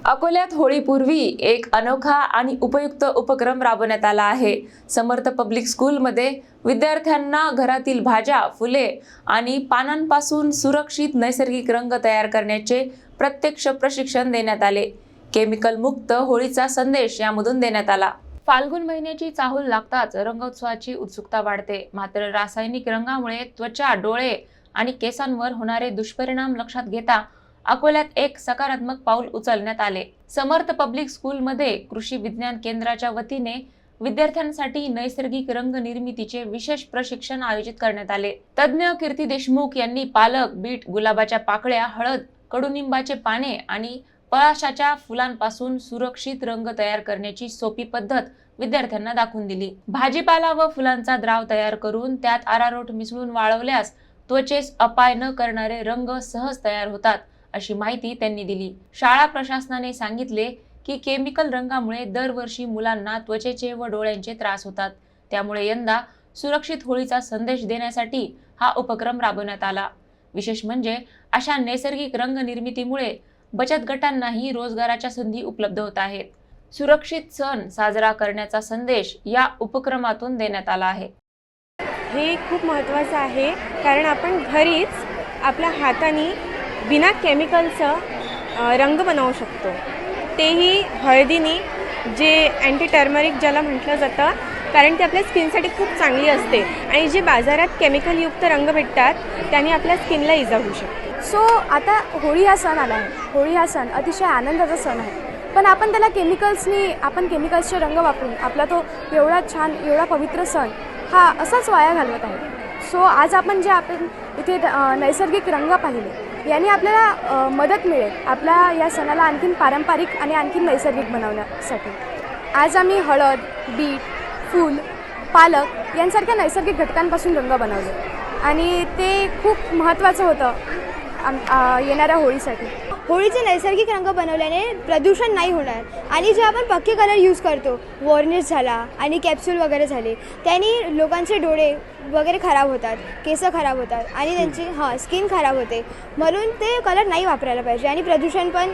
अकोल्यात होळीपूर्वी एक अनोखा आणि उपयुक्त उपक्रम राबवण्यात आला आहे। समर्थ पब्लिक स्कूलमध्ये विद्यार्थ्यांना घरातील भाज्या, फुले आणि पानांपासून सुरक्षित नैसर्गिक रंग तयार करण्याचे प्रत्यक्ष प्रशिक्षण देण्यात आले। केमिकल मुक्त होळीचा संदेश यामधून देण्यात आला। फाल्गुन महिन्याची चाहूल लागताच रंगोत्सवाची उत्सुकता वाढते, मात्र रासायनिक रंगामुळे त्वचा, डोळे आणि केसांवर होणारे दुष्परिणाम लक्षात घेता अकोल्यात एक सकारात्मक पाऊल उचलण्यात आले। समर्थ पब्लिक स्कूलमध्ये कृषी विज्ञान केंद्राच्या वतीने विद्यार्थ्यांसाठी नैसर्गिक रंग निर्मितीचे विशेष प्रशिक्षण आयोजित करण्यात आले। तज्ञ कीर्ती देशमुख यांनी पालक, बीट, गुलाबाच्या पाकळ्या, हळद, कडुनिंबाचे पाने आणि पळाशाच्या फुलांपासून सुरक्षित रंग तयार करण्याची सोपी पद्धत विद्यार्थ्यांना दाखवून दिली। भाजीपाला व फुलांचा द्राव तयार करून त्यात अरारोट मिसळून वाळवल्यास त्वचेस अपाय न करणारे रंग सहज तयार होतात, अशी माहिती त्यांनी दिली। शाळा प्रशासनाने सांगितले की केमिकल रंगामुळे दरवर्षी मुलांना त्वचेचे व डोळ्यांचे त्रास होतात, त्यामुळे यंदा सुरक्षित होळीचा संदेश देण्यासाठी हा उपक्रम राबवण्यात आला। विशेष म्हणजे अशा नैसर्गिक रंग निर्मितीमुळे बचत गटांनाही रोजगाराच्या संधी उपलब्ध होत आहेत। सुरक्षित सण साजरा करण्याचा संदेश या उपक्रमातून देण्यात आला आहे। हे खूप महत्त्वाचं आहे, कारण आपण घरीच आपल्या हाताने बिना केमिकलचं रंग बनवू शकतो, तेही हळदीने, जे अँटी टर्मरिक ज्याला म्हटलं जातं, कारण ती आपल्या स्किनसाठी खूप चांगली असते आणि जे बाजारात केमिकलयुक्त रंग भेटतात त्याने आपल्या स्किनला इजा होऊ शकते। सो आता होळी हा सण आला आहे। होळी हा सण अतिशय आनंदाचा सण आहे, पण आपण त्याला केमिकल्सचे रंग वापरून आपला तो एवढा छान, एवढा पवित्र सण हा असाच वाया घालवत आहे। सो आज आपण इथे नैसर्गिक रंग पाहिले, याने आपल्याला मदत मिळेल आपल्या या सणाला आणखीन पारंपरिक आणि आणखीन नैसर्गिक बनवण्यासाठी। आज आम्ही हळद, बीट, फूल, पालक यांसारख्या नैसर्गिक घटकांपासून रंग बनवले आणि ते खूप महत्त्वाचं होतं येणाऱ्या होळीसाठी। होळीचे नैसर्गिक रंग बनवल्याने प्रदूषण नाही होणार आणि जे आपण पक्के कलर यूज करतो, वॉर्निश झाला आणि कॅप्सूल वगैरे झाले, त्यांनी लोकांचे डोळे वगैरे खराब होतात, केस खराब होतात आणि त्यांची स्किन खराब होते, म्हणून ते कलर नाही वापरायला पाहिजे आणि प्रदूषण पण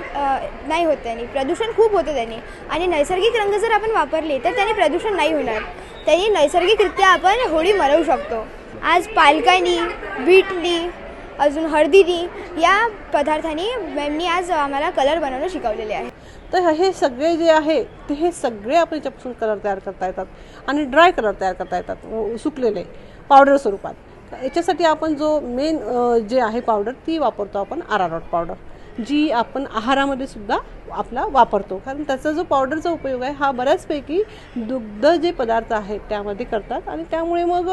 नाही होत त्यांनी, प्रदूषण खूप होतं त्यांनी। आणि नैसर्गिक रंग जर आपण वापरले तर त्यांनी प्रदूषण नाही होणार, त्यांनी नैसर्गिकरित्या आपण होळी मनवू शकतो। आज पालकांनी, बीटनी, अजून हळदीनी या पदार्थांनी मॅमनी आज आम्हाला कलर बनवणं शिकवलेले आहे। तर हे सगळे जे आहे ते हे सगळे आपण याच्यापासून कलर तयार करता येतात आणि ड्राय कलर तयार करता येतात, सुकलेले पावडर स्वरूपात। याच्यासाठी आपण जो मेन जे आहे पावडर ती वापरतो आपण अरारोट पावडर, जी आपण आहारामध्ये सुद्धा आपला वापरतो, कारण त्याचा जो पावडरचा उपयोग आहे हा बऱ्याचपैकी दुग्ध जे पदार्थ आहेत त्यामध्ये करतात आणि त्यामुळे मग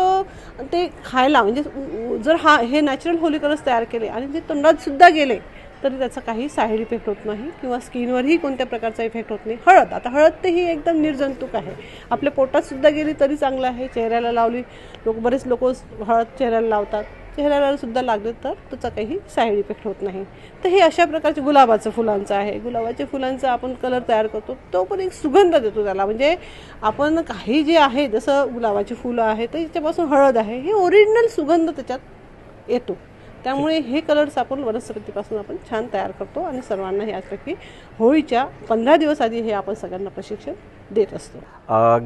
ते खायला म्हणजे जर हे नॅचरल होली कलर्स तयार केले आणि ते तोंडात सुद्धा गेले तरी त्याचा काही साईड इफेक्ट होत नाही किंवा स्किनवरही कोणत्या प्रकारचा इफेक्ट होत नाही। हळद तर ही एकदम निर्जंतुक आहे, आपल्या पोटात सुद्धा गेली तरी चांगलं आहे, चेहऱ्याला लावली, बरेच लोक हळद चेहऱ्याला लावतात, चेहऱ्याला सुद्धा लागले तर त्याचा काही साईड इफेक्ट होत नाही। तर हे अशा प्रकारचे गुलाबाचं फुलांचं आहे, गुलाबाच्या फुलांचा आपण कलर तयार करतो, तो पण एक सुगंध देतो त्याला। म्हणजे आपण काही जे आहे जसं गुलाबाची फुलं आहे तर याच्यापासून हळद आहे, हे ओरिजिनल सुगंध त्याच्यात येतो, त्यामुळे हे कलर्स आपण वनस्पतीपासून आपण छान तयार करतो आणि सर्वांना हे यापैकी होळीच्या 15 दिवस आधी हे आपण सगळ्यांना प्रशिक्षण देत असतो।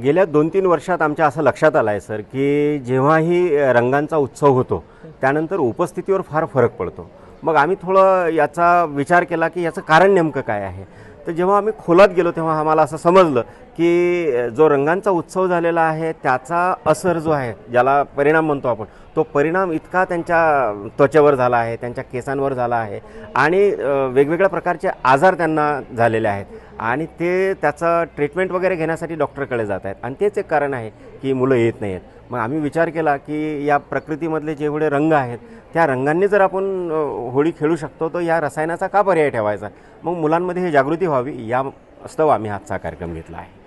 गेल्या 2-3 वर्षात आमच्या असं लक्षात आलं आहे सर की जेव्हाही रंगांचा उत्सव होतो त्यानंतर उपस्थितीवर फार फरक पडतो। मग आम्ही थोडं याचा विचार केला की याचं कारण नेमकं काय आहे। तर जेव्हा आम्ही खोलात गेलो तेव्हा आम्हाला असं समजलं की जो रंगांचा उत्सव झालेला आहे त्याचा असर जो आहे, ज्याला परिणाम म्हणतो आपण, तो परिणाम इतका त्यांच्या त्वचेवर झाला आहे, त्यांच्या केसांवर झाला आहे आणि वेगवेगळ्या प्रकारचे आजार त्यांना झालेले आहेत आणि ते त्याचं ट्रीटमेंट वगैरे घेण्यासाठी डॉक्टरकडे जात आहेत आणि तेच एक कारण आहे की मुलं येत नाही आहेत। मग आम्ही विचार केला की या प्रकृतीमधले जेवढे रंग आहेत त्या रंगांनी जर आपण होळी खेळू शकतो तर या रसायनाचा का पर्याय ठेवायचा। मग मुलांमध्ये ही जागृती व्हावी या स्तव आम्ही आजचा कार्यक्रम घेतला आहे।